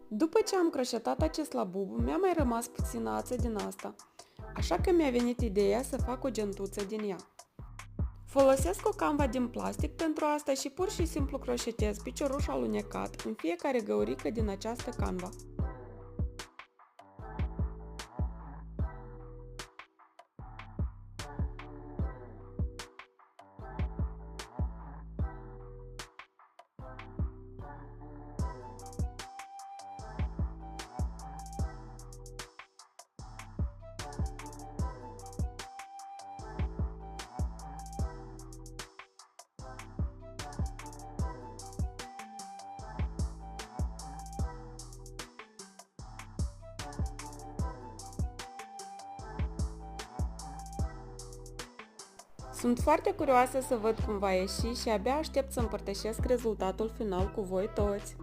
După ce am croșetat acest labub, mi-a mai rămas puțină ață din asta, așa că mi-a venit ideea să fac o gentuță din ea. Folosesc o canvă din plastic pentru asta și pur și simplu croșetez picioruș alunecat în fiecare găurică din această canvă. Sunt foarte curioasă să văd cum va ieși și abia aștept să împărtășesc rezultatul final cu voi toți.